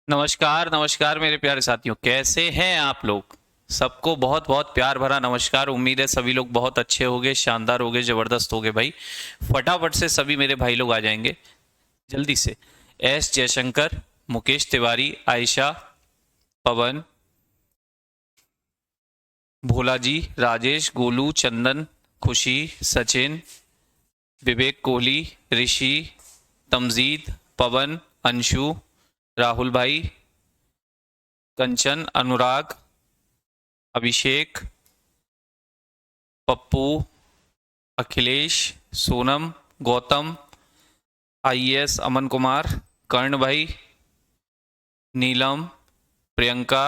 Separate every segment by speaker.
Speaker 1: नमस्कार नमस्कार मेरे प्यारे साथियों, कैसे हैं आप लोग। सबको बहुत बहुत प्यार भरा नमस्कार। उम्मीद है सभी लोग बहुत अच्छे होंगे, शानदार होंगे, जबरदस्त होंगे भाई। फटाफट से सभी मेरे भाई लोग आ जाएंगे जल्दी से। एस जयशंकर, मुकेश तिवारी, आयशा, पवन, भोला जी, राजेश, गोलू, चंदन, खुशी, सचिन, विवेक कोहली, ऋषि, तमजीद, पवन, अंशु, राहुल भाई, कंचन, अनुराग, अभिषेक, पप्पू, अखिलेश, सोनम, गौतम, आईएएस अमन कुमार, कर्ण भाई, नीलम, प्रियंका,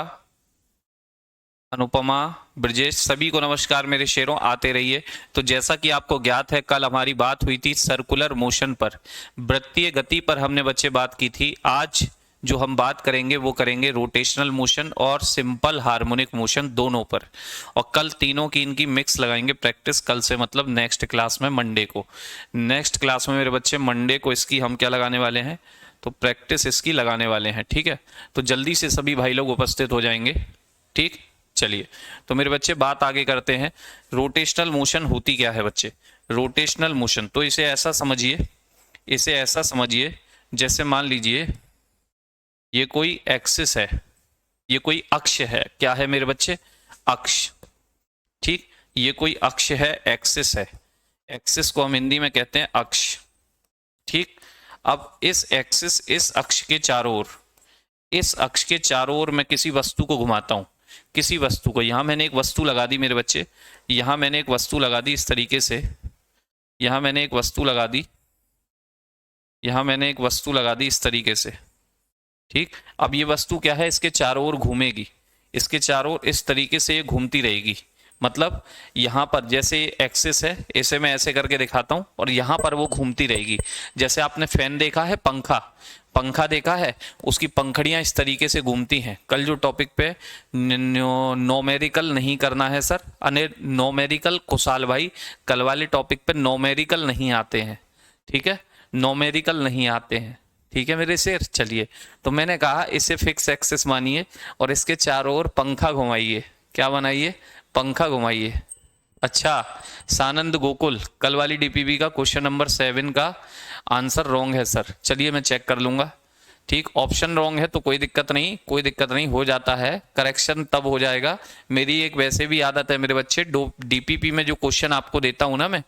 Speaker 1: अनुपमा, ब्रजेश, सभी को नमस्कार मेरे शेरों। आते रहिए। तो जैसा कि आपको ज्ञात है, कल हमारी बात हुई थी सर्कुलर मोशन पर, वृत्तीय गति पर हमने बच्चे बात की थी। आज जो हम बात करेंगे वो करेंगे रोटेशनल मोशन और सिंपल हार्मोनिक मोशन दोनों पर। और कल तीनों की इनकी मिक्स लगाएंगे प्रैक्टिस। कल से मतलब नेक्स्ट क्लास में मंडे को, नेक्स्ट क्लास में मेरे बच्चे मंडे को इसकी हम क्या लगाने वाले हैं, तो प्रैक्टिस इसकी लगाने वाले हैं। ठीक है, तो जल्दी से सभी भाई लोग उपस्थित हो जाएंगे। ठीक, चलिए तो मेरे बच्चे बात आगे करते हैं। रोटेशनल मोशन होती क्या है बच्चे। रोटेशनल मोशन तो इसे ऐसा समझिए, इसे ऐसा समझिए जैसे मान लीजिए ये कोई एक्सिस है, ये कोई अक्ष है। क्या है मेरे बच्चे, अक्ष। ठीक, ये कोई अक्ष है, एक्सिस है। एक्सिस को हम हिंदी में कहते हैं अक्ष। ठीक, अब इस एक्सिस, इस अक्ष के चारों ओर, इस अक्ष के चारों ओर मैं किसी वस्तु को घुमाता हूं। किसी वस्तु को, यहां मैंने एक वस्तु लगा दी मेरे बच्चे, यहां मैंने एक वस्तु लगा दी इस तरीके से, यहां मैंने एक वस्तु लगा दी, यहां मैंने एक वस्तु लगा दी इस तरीके से। ठीक, अब ये वस्तु क्या है, इसके चारों ओर घूमेगी, इसके चारों ओर इस तरीके से ये घूमती रहेगी। मतलब यहां पर जैसे एक्सिस है, इसे मैं ऐसे करके दिखाता हूं और यहां पर वो घूमती रहेगी। जैसे आपने फैन देखा है, पंखा, पंखा देखा है, उसकी पंखड़ियां इस तरीके से घूमती हैं। कल जो टॉपिक पे नोमेरिकल नहीं करना है सर, अने नोमेरिकल कुशाल भाई, कल वाले टॉपिक पे नोमेरिकल नहीं आते हैं। ठीक है, नोमेरिकल नहीं आते हैं। ठीक है मेरे शेर, चलिए। तो मैंने कहा इसे फिक्स एक्सिस मानिए और इसके चारों ओर पंखा घुमाइए। क्या बनाइए, पंखा घुमाइए। अच्छा, सानंद गोकुल, कल वाली डीपीबी का क्वेश्चन नंबर 7 का आंसर रॉन्ग है सर। चलिए मैं चेक कर लूंगा। ठीक, ऑप्शन रॉन्ग है तो कोई दिक्कत नहीं, कोई दिक्कत नहीं, हो जाता है, करेक्शन तब हो जाएगा। मेरी एक वैसे भी आदत है मेरे बच्चे, डीपीपी में जो क्वेश्चन आपको देता हूं ना मैं,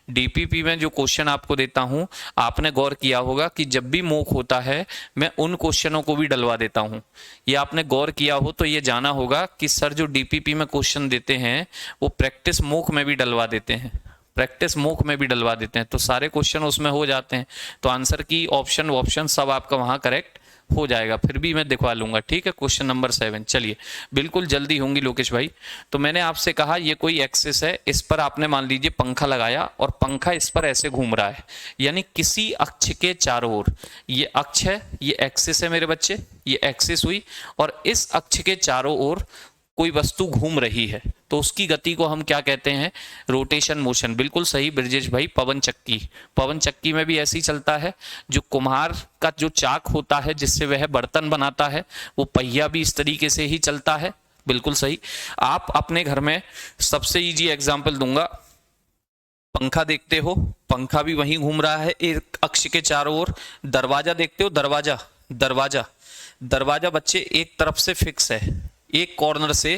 Speaker 1: डीपीपी में जो क्वेश्चन आपको देता हूं, आपने गौर किया होगा कि जब भी मॉक होता है मैं उन क्वेश्चनों को भी डलवा देता हूं। ये आपने गौर किया हो तो ये जाना होगा कि सर जो डीपीपी में क्वेश्चन देते हैं वो प्रैक्टिस मॉक में भी डलवा देते हैं, प्रैक्टिस मॉक में भी डलवा देते हैं, तो सारे क्वेश्चन उसमें हो जाते हैं। तो आंसर की ऑप्शन ऑप्शन सब आपका वहां करेक्ट हो जाएगा, फिर भी मैं दिखवा लूंगा। ठीक है, क्वेश्चन नंबर 7, चलिए बिल्कुल जल्दी होंगी लोकेश भाई। तो मैंने आपसे कहा ये कोई एक्सिस है, इस पर आपने मान लीजिए पंखा लगाया और पंखा इस पर ऐसे घूम रहा है, यानी किसी अक्ष के चारों ओर, ये अक्ष है, ये एक्सिस है मेरे बच्चे, ये एक्सिस हुई, और इस अक्ष के चारों ओर कोई वस्तु घूम रही है, तो उसकी गति को हम क्या कहते हैं, रोटेशन मोशन। बिल्कुल सही ब्रजेश भाई, पवन चक्की, पवन चक्की में भी ऐसे ही चलता है। जो कुम्हार का जो चाक होता है जिससे वह बर्तन बनाता है, वो पहिया भी इस तरीके से ही चलता है। बिल्कुल सही। आप अपने घर में, सबसे इजी एग्जाम्पल दूंगा, पंखा देखते हो, पंखा भी वहीं घूम रहा है एक अक्ष के चारों ओर। दरवाजा देखते हो, दरवाजा, दरवाजा, दरवाजा बच्चे एक तरफ से फिक्स है, एक कॉर्नर से,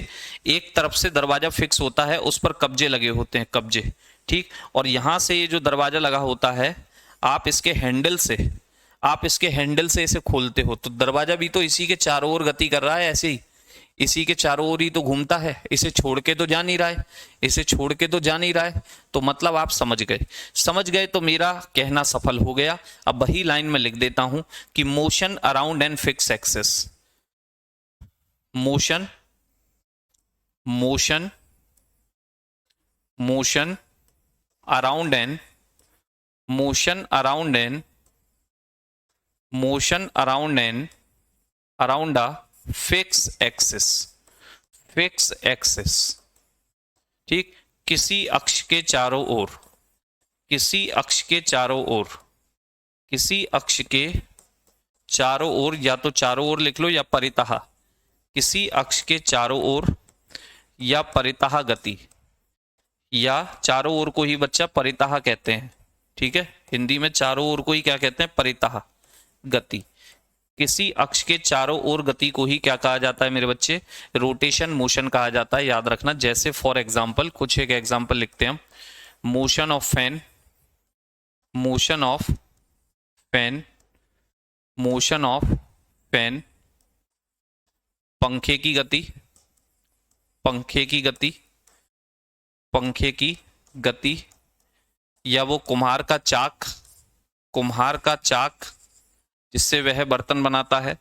Speaker 1: एक तरफ से दरवाजा फिक्स होता है, उस पर कब्जे लगे होते हैं, कब्जे। ठीक, और यहां से ये जो दरवाजा लगा होता है, आप इसके हैंडल से, आप इसके हैंडल से इसे खोलते हो, तो दरवाजा भी तो इसी के चारों ओर गति कर रहा है, ऐसे ही इसी के चारों ओर ही तो घूमता है, इसे छोड़ के तो जा नहीं रहा है, इसे छोड़ के तो जा नहीं रहा है। तो मतलब आप समझ गए, समझ गए तो मेरा कहना सफल हो गया। अब वही लाइन में लिख देता हूं कि motion around an fix axis, motion, motion, motion around an, motion around an, motion around an, around a fix axis, fix axis. ठीक, किसी अक्ष के चारों ओर, किसी अक्ष के चारों ओर, किसी अक्ष के चारों ओर, या तो चारों ओर लिख लो या परितः, किसी अक्ष के चारों ओर या परितः गति, या चारों ओर को ही बच्चा परितः कहते हैं, ठीक है। हिंदी में चारों ओर को ही क्या कहते हैं? परितः गति। किसी अक्ष के चारों ओर गति को ही क्या कहा जाता है मेरे बच्चे? रोटेशन मोशन कहा जाता है, याद रखना। जैसे फॉर एग्जांपल, कुछ एक एग्जांपल लिखते हैं हम। Motion of fan, motion of fan, motion of fan, पंखे की गति, पंखे की गति, पंखे की गति, या वो कुम्हार का चाक, कुम्हार का चाक जिससे वह बर्तन बनाता है,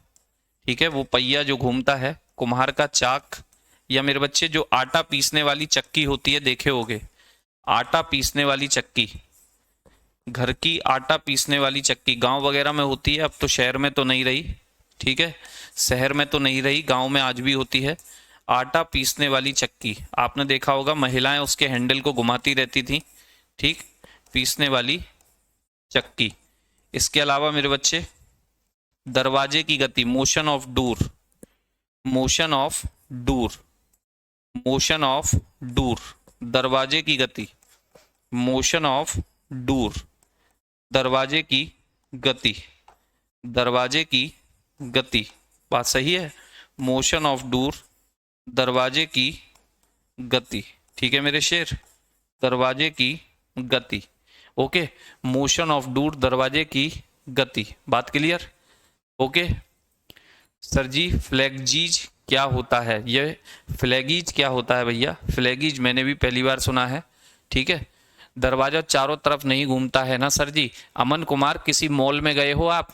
Speaker 1: ठीक है, वो पहिया जो घूमता है, कुम्हार का चाक। या मेरे बच्चे जो आटा पीसने वाली चक्की होती है, देखे होगे, आटा पीसने वाली चक्की, घर की आटा पीसने वाली चक्की गांव वगैरह में होती है, अब तो शहर में तो नहीं रही, ठीक है, शहर में तो नहीं रही, गांव में आज भी होती है। आटा पीसने वाली चक्की आपने देखा होगा, महिलाएं उसके हैंडल को घुमाती रहती थी, ठीक, पीसने वाली चक्की। इसके अलावा मेरे बच्चे दरवाजे की गति, motion of door, motion of door, motion of door, दरवाजे की गति, मोशन ऑफ डोर, दरवाजे की गति, दरवाजे की गति, बात सही है, मोशन ऑफ डोर, दरवाजे की गति, ठीक है मेरे शेर, दरवाजे की गति, ओके, मोशन ऑफ डोर, दरवाजे की गति, बात क्लियर? ओके सर जी, फ्लैगीज क्या होता है? ये फ्लैगीज क्या होता है भैया? फ्लैगीज मैंने भी पहली बार सुना है, ठीक है। दरवाजा चारों तरफ नहीं घूमता है ना सर जी। अमन कुमार, किसी मॉल में गए हो आप?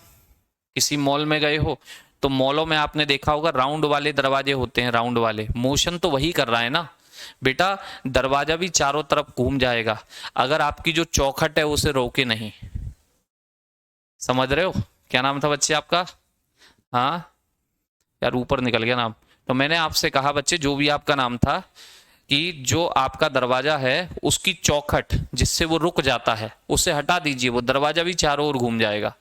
Speaker 1: किसी मॉल में गए हो तो मॉलों में आपने देखा होगा राउंड वाले दरवाजे होते हैं, राउंड वाले। मोशन तो वही कर रहा है ना बेटा, दरवाजा भी चारों तरफ घूम जाएगा अगर आपकी जो चौखट है उसे रोके नहीं। समझ रहे हो? क्या नाम था बच्चे आपका? हाँ यार, ऊपर निकल गया नाम। तो मैंने आपसे कहा बच्चे, जो भी आपका नाम था, कि जो आपका दरवाजा है उसकी चौखट जिससे वो रुक जाता है उसे हटा दीजिए, वो दरवाजा भी चारों ओर घूम जाएगा,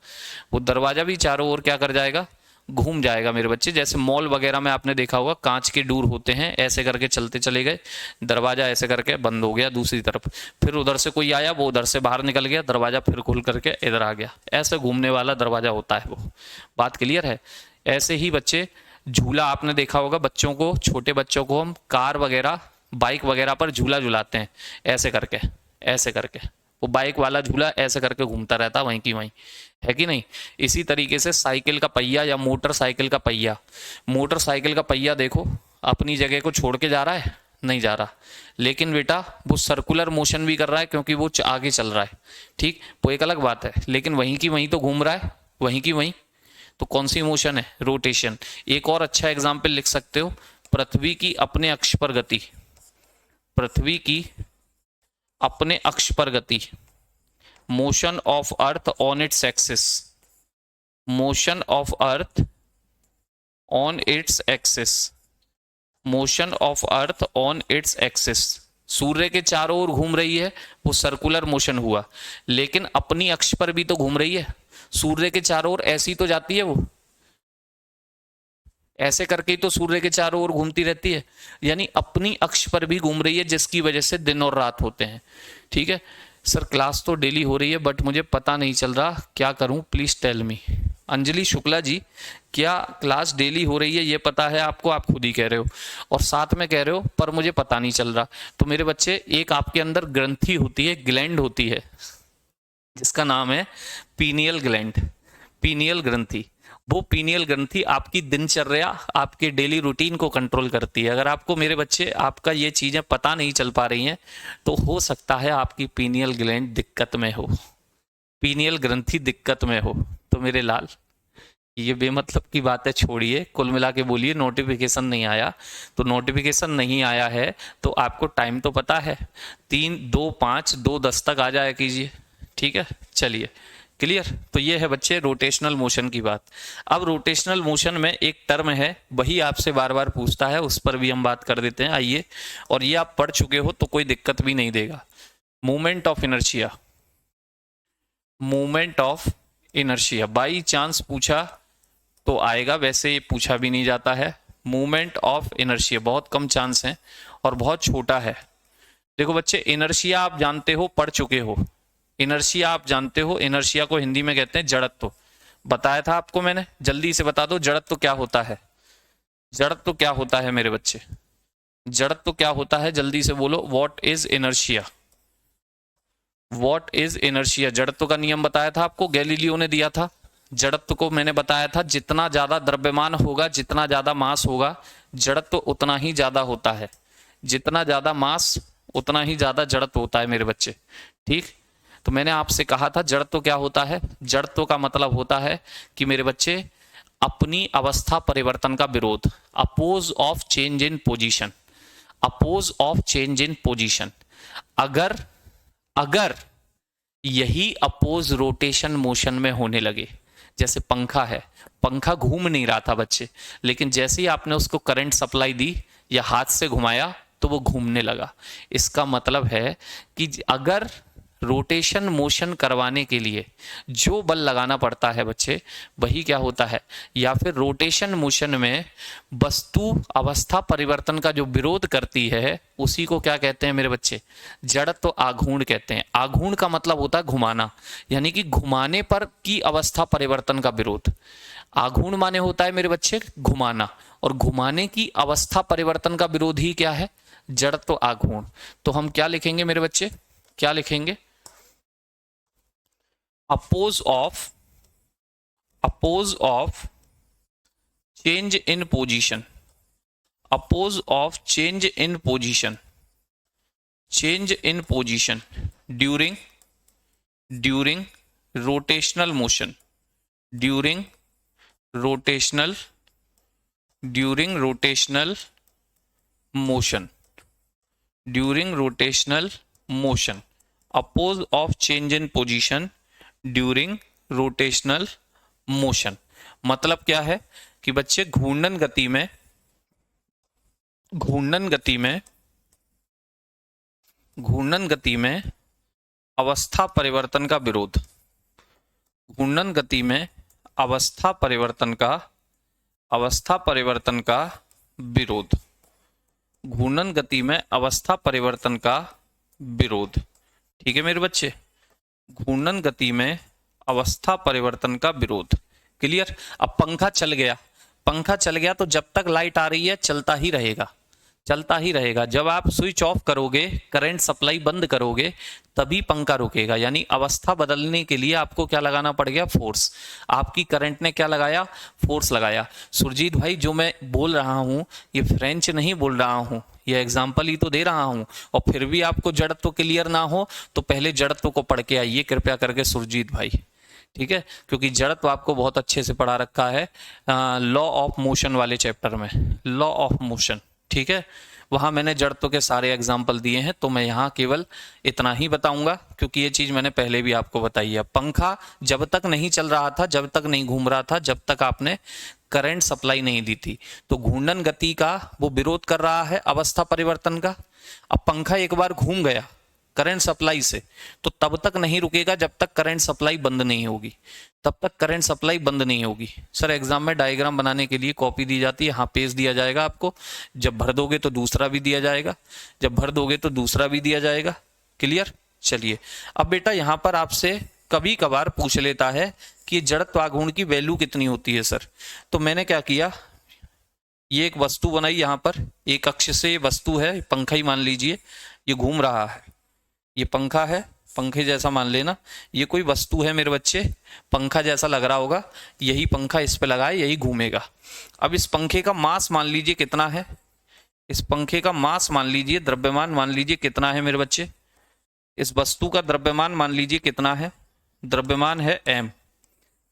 Speaker 1: वो दरवाजा भी चारों ओर क्या कर जाएगा? घूम जाएगा मेरे बच्चे। जैसे मॉल वगैरह में आपने देखा होगा, कांच के डोर होते हैं, ऐसे करके चलते चले गए, दरवाजा ऐसे करके बंद हो गया दूसरी तरफ, फिर उधर से कोई आया, वो उधर से बाहर निकल गया, दरवाजा फिर खुल करके इधर आ गया, ऐसे घूमने वाला दरवाजा होता है वो। बात क्लियर है? ऐसे ही बच्चे, झूला आपने देखा होगा, बच्चों को, छोटे बच्चों को हम कार वगैरह, बाइक वगैरह पर झूला झुलाते हैं, ऐसे करके, ऐसे करके, वो बाइक वाला झूला ऐसे करके घूमता रहता वहीं की वहीं, है कि नहीं? इसी तरीके से साइकिल का पहिया या मोटरसाइकिल का पहिया, मोटरसाइकिल का पहिया देखो अपनी जगह को छोड़ के जा रहा है? नहीं जा रहा, लेकिन बेटा वो सर्कुलर मोशन भी कर रहा है क्योंकि वो आगे चल रहा है, ठीक, वो एक अलग बात है, लेकिन वहीं की वहीं तो घूम रहा है, वहीं की वहीं। तो कौन सी मोशन है? रोटेशन। एक और अच्छा एग्जाम्पल लिख सकते हो, पृथ्वी की अपने अक्ष पर गति, पृथ्वी की अपने अक्ष पर गति, motion of earth on its axis, motion of earth on its axis, motion of earth on its axis. सूर्य के चारों ओर घूम रही है, वो सर्कुलर मोशन हुआ, लेकिन अपनी अक्ष पर भी तो घूम रही है, सूर्य के चारों ओर ऐसी तो जाती है, वो ऐसे करके ही तो सूर्य के चारों ओर घूमती रहती है, यानी अपनी अक्ष पर भी घूम रही है, जिसकी वजह से दिन और रात होते हैं, ठीक है। सर क्लास तो डेली हो रही है बट मुझे पता नहीं चल रहा, क्या करूं, please tell me. Anjali Shukla ji, क्या क्लास डेली हो रही है ये पता है आपको? आप खुद ही कह रहे हो और साथ में कह रहे हो पर मुझे पता नहीं चल रहा। तो मेरे बच्चे, एक आपके अंदर ग्रंथि होती है, ग्लैंड होती है, जिसका नाम है पीनियल ग्लैंड, पीनियल ग्रंथि। वो पीनियल ग्रंथि आपकी दिनचर्या, आपके डेली रूटीन को कंट्रोल करती है। अगर आपको मेरे बच्चे आपका ये चीजें पता नहीं चल पा रही हैं तो हो सकता है आपकी पीनियल ग्लैंड दिक्कत में हो, पीनियल ग्रंथि दिक्कत में हो। तो मेरे लाल, ये बेमतलब की बातें छोड़िए, कुल मिला के बोलिए नोटिफिकेशन नहीं आया। तो नोटिफिकेशन नहीं आया है तो आपको टाइम तो पता है, 3, 2, 5, 2, 10 तक आ जाया कीजिए, ठीक है। चलिए क्लियर? तो ये है बच्चे रोटेशनल मोशन की बात। अब रोटेशनल मोशन में एक टर्म है, वही आपसे बार बार पूछता है, उस पर भी हम बात कर देते हैं, आइए। और ये आप पढ़ चुके हो तो कोई दिक्कत भी नहीं देगा। Movement of inertia, movement of inertia. By chance पूछा तो आएगा, वैसे ये पूछा भी नहीं जाता है। मूवमेंट ऑफ इनर्शिया बहुत कम चांस है और बहुत छोटा है। देखो बच्चे, इनर्शिया आप जानते हो, पढ़ चुके हो। इनर्शिया आप जानते हो, इनर्शिया को हिंदी में कहते हैं जड़त्व। बताया था आपको मैंने, जल्दी से बता दो जड़त्व क्या होता है। जड़त्व क्या होता है मेरे बच्चे, जड़त्व क्या होता है, जल्दी से बोलो। What is inertia, what is inertia. जड़त्व का नियम बताया था आपको, गैलीलियो ने दिया था। जड़त्व को मैंने बताया था, जितना ज्यादा द्रव्यमान होगा, जितना ज्यादा मास होगा, जड़त्व उतना ही ज्यादा होता है। जितना ज्यादा मास उतना ही ज्यादा जड़त्व होता है मेरे बच्चे। ठीक, तो मैंने आपसे कहा था जड़त्व क्या होता है। जड़त्व का मतलब होता है कि मेरे बच्चे अपनी अवस्था परिवर्तन का विरोध, oppose of change in position, oppose of change in position. अगर अगर यही अपोज रोटेशन मोशन में होने लगे, जैसे पंखा है, पंखा घूम नहीं रहा था बच्चे, लेकिन जैसे ही आपने उसको करंट सप्लाई दी या हाथ से घुमाया तो वो घूमने लगा। इसका मतलब है कि अगर रोटेशन मोशन करवाने के लिए जो बल लगाना पड़ता है बच्चे, वही क्या होता है, या फिर रोटेशन मोशन में वस्तु अवस्था परिवर्तन का जो विरोध करती है, उसी को क्या कहते हैं मेरे बच्चे, जड़त्व तो आघूर्ण कहते हैं। आघूर्ण का मतलब होता है घुमाना, यानी कि घुमाने पर की अवस्था परिवर्तन का विरोध। आघूर्ण माने होता है मेरे बच्चे घुमाना, और घुमाने की अवस्था परिवर्तन का विरोध ही क्या है, जड़त्व तो आघूर्ण। तो हम क्या लिखेंगे मेरे बच्चे, क्या लिखेंगे, oppose of change in position, oppose of change in position, change in position during rotational motion, during rotational motion, oppose of change in position during rotational motion. मतलब क्या है कि बच्चे घूर्णन गति में अवस्था परिवर्तन का विरोध, घूर्णन गति में अवस्था परिवर्तन का विरोध, घूर्णन गति में अवस्था परिवर्तन का विरोध। ठीक है मेरे बच्चे, घूर्णन गति में अवस्था परिवर्तन का विरोध। क्लियर। अब पंखा चल गया तो जब तक लाइट आ रही है चलता ही रहेगा। जब आप स्विच ऑफ करोगे, करंट सप्लाई बंद करोगे, तभी पंखा रुकेगा। यानी अवस्था बदलने के लिए आपको क्या लगाना पड़ गया, फोर्स। आपकी करंट ने क्या लगाया, फोर्स लगाया। सुरजीत भाई जो मैं बोल रहा हूं ये फ्रेंच नहीं बोल रहा हूं, ये एग्जाम्पल ही तो दे रहा हूं। और फिर भी आपको जड़त्व क्लियर ना हो तो पहले जड़त्व को पढ़ के आइए कृपया करके सुरजीत भाई, ठीक है, क्योंकि जड़त्व आपको बहुत अच्छे से पढ़ा रखा है लॉ ऑफ मोशन वाले चैप्टर में, लॉ ऑफ मोशन। ठीक है, वहां मैंने जड़त्व के सारे एग्जाम्पल दिए हैं, तो मैं यहाँ केवल इतना ही बताऊंगा क्योंकि ये चीज मैंने पहले भी आपको बताई है। पंखा जब तक नहीं चल रहा था, जब तक नहीं घूम रहा था, जब तक आपने करंट सप्लाई नहीं दी थी, तो घूर्णन गति का वो विरोध कर रहा है अवस्था परिवर्तन का। अब पंखा एक बार घूम गया करंट सप्लाई से, तो तब तक नहीं रुकेगा जब तक करंट सप्लाई बंद नहीं होगी, तब तक करंट सप्लाई बंद नहीं होगी। सर एग्जाम में डायग्राम बनाने के लिए कॉपी दी जाती है, हाँ पेज दिया जाएगा आपको, जब भर दोगे तो दूसरा भी दिया जाएगा, जब भर दोगे तो दूसरा भी दिया जाएगा। क्लियर। चलिए अब बेटा यहाँ पर आपसे कभी कभार पूछ लेता है कि जड़त्व आघूर्ण की वैल्यू कितनी होती है सर। तो मैंने क्या किया, ये एक वस्तु बनाई, यहाँ पर एक अक्ष से वस्तु है, पंखा ही मान लीजिए, ये घूम रहा है, ये पंखा है, पंखे जैसा मान लेना, ये कोई वस्तु है मेरे बच्चे, पंखा जैसा लग रहा होगा, यही पंखा इस पे लगा है, यही घूमेगा। अब इस पंखे का मास मान लीजिए कितना है, इस पंखे का मास मान लीजिए, द्रव्यमान मान लीजिए कितना है मेरे बच्चे, इस वस्तु का द्रव्यमान मान लीजिए कितना है, द्रव्यमान है m,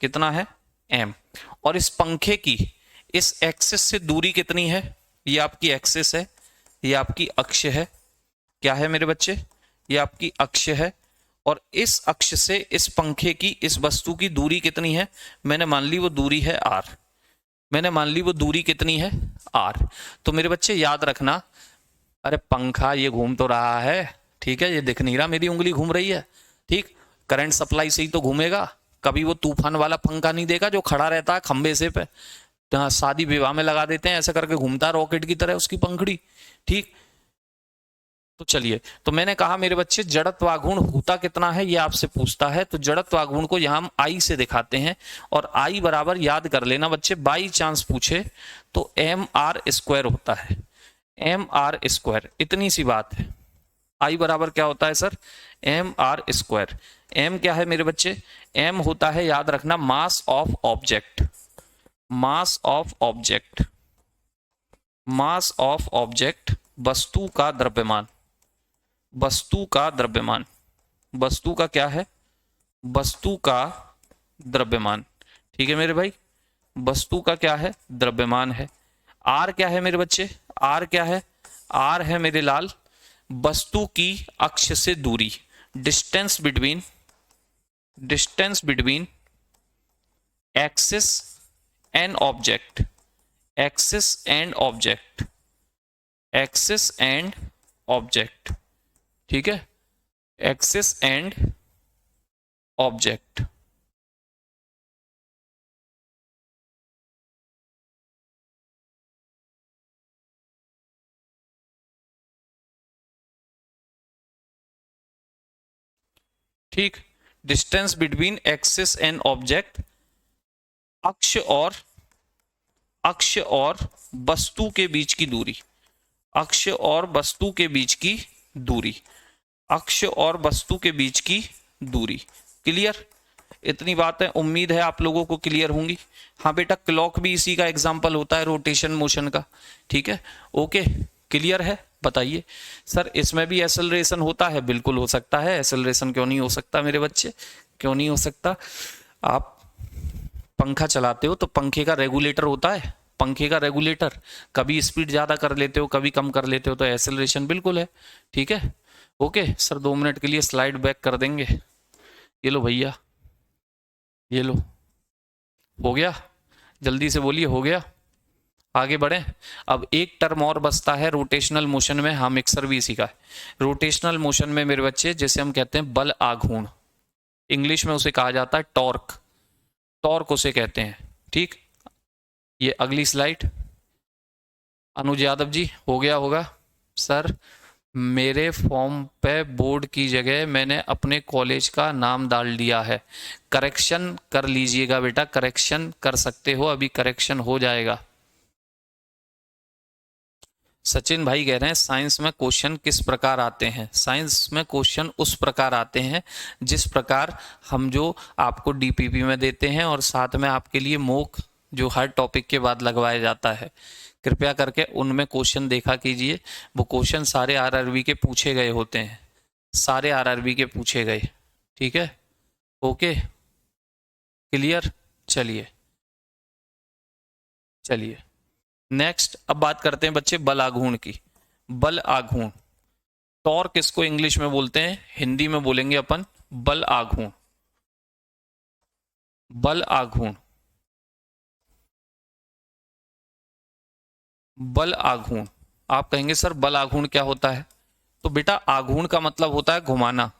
Speaker 1: कितना है m। और इस पंखे की इस एक्सिस से दूरी कितनी है, ये आपकी एक्सिस है, ये आपकी अक्ष है, क्या है मेरे बच्चे, ये आपकी अक्ष है। और इस अक्ष से इस पंखे की इस वस्तु की दूरी कितनी है, मैंने मान ली वो दूरी है r, मैंने मान ली वो दूरी कितनी है r। तो मेरे बच्चे याद रखना, अरे पंखा ये घूम तो रहा है, ठीक है, ये दिख नहीं रहा मेरी उंगली घूम रही है, ठीक, करंट सप्लाई से ही तो घूमेगा, कभी वो तूफान वाला पंखा नहीं देखा जो खड़ा रहता है खंबे से पे, शादी विवाह में लगा देते हैं, ऐसा करके घूमता है रॉकेट की तरह उसकी पंखड़ी। ठीक, तो चलिए, तो मैंने कहा मेरे बच्चे जड़त्वाघूर्ण होता कितना है ये आपसे पूछता है, तो जड़त्वाघूर्ण को यहां हम आई से दिखाते हैं, और आई बराबर याद कर लेना बच्चे, बाई चांस पूछे तो एम आर स्क्वायर होता है, एम आर स्क्वायर, इतनी सी बात है। आई बराबर क्या होता है sir, M R square. M क्या है मेरे बच्चे, एम होता है, याद रखना, mass of object, mass of object, mass of object, वस्तु का द्रव्यमान, वस्तु का द्रव्यमान, वस्तु का क्या है, वस्तु का द्रव्यमान। ठीक है मेरे भाई, वस्तु का क्या है, द्रव्यमान है। आर क्या है मेरे बच्चे, आर क्या है, आर है मेरे लाल वस्तु की अक्ष से दूरी, distance between, distance between axis and object, axis and object, axis and object. ठीक है, एक्सिस एंड ऑब्जेक्ट। ठीक, distance between axis and object, अक्ष और वस्तु के बीच की दूरी, अक्ष और वस्तु के बीच की दूरी, अक्ष और वस्तु के बीच की दूरी। क्लियर, इतनी बात है, उम्मीद है आप लोगों को क्लियर होंगी। हाँ बेटा, क्लॉक भी इसी का एग्जांपल होता है, रोटेशन मोशन का। ठीक है, ओके, क्लियर है, बताइए सर इसमें भी एक्सेलरेशन होता है? बिल्कुल हो सकता है, एक्सेलरेशन क्यों नहीं हो सकता मेरे बच्चे, क्यों नहीं हो सकता। आप पंखा चलाते हो तो पंखे का रेगुलेटर होता है, पंखे का रेगुलेटर, कभी स्पीड ज़्यादा कर लेते हो कभी कम कर लेते हो, तो एक्सेलरेशन बिल्कुल है। ठीक है, ओके सर, 2 मिनट के लिए स्लाइड बैक कर देंगे। ये लो भैया, ये लो, हो गया, जल्दी से बोलिए, हो गया, आगे बढ़े। अब एक टर्म और बचता है रोटेशनल मोशन में, हाँ मिक्सर भी इसी का है। रोटेशनल मोशन में मेरे बच्चे जैसे हम कहते हैं बल आघूर्ण, इंग्लिश में उसे कहा जाता है टॉर्क, टॉर्क उसे कहते हैं। ठीक, ये अगली स्लाइड, अनुज यादव जी, हो गया होगा सर। मेरे फॉर्म पे बोर्ड की जगह मैंने अपने कॉलेज का नाम डाल दिया है, करेक्शन कर लीजिएगा बेटा, करेक्शन कर सकते हो, अभी करेक्शन हो जाएगा। सचिन भाई कह रहे हैं साइंस में क्वेश्चन किस प्रकार आते हैं? साइंस में क्वेश्चन उस प्रकार आते हैं जिस प्रकार हम जो आपको डीपीपी में देते हैं, और साथ में आपके लिए मॉक जो हर टॉपिक के बाद लगवाया जाता है, कृपया करके उनमें क्वेश्चन देखा कीजिए। वो क्वेश्चन सारे आरआरबी के पूछे गए होते हैं, सारे आरआरबी के पूछे गए। ठीक है, ओके, क्लियर। चलिए चलिए नेक्स्ट, अब बात करते हैं बच्चे बल आघूर्ण की। बल आघूर्ण, टॉर्क किसको इंग्लिश में बोलते हैं, हिंदी में बोलेंगे अपन बल आघूर्ण, बल आघूर्ण, बल आघूर्ण। आप कहेंगे सर बल आघूर्ण क्या होता है? तो बेटा आघूर्ण का मतलब होता है घुमाना,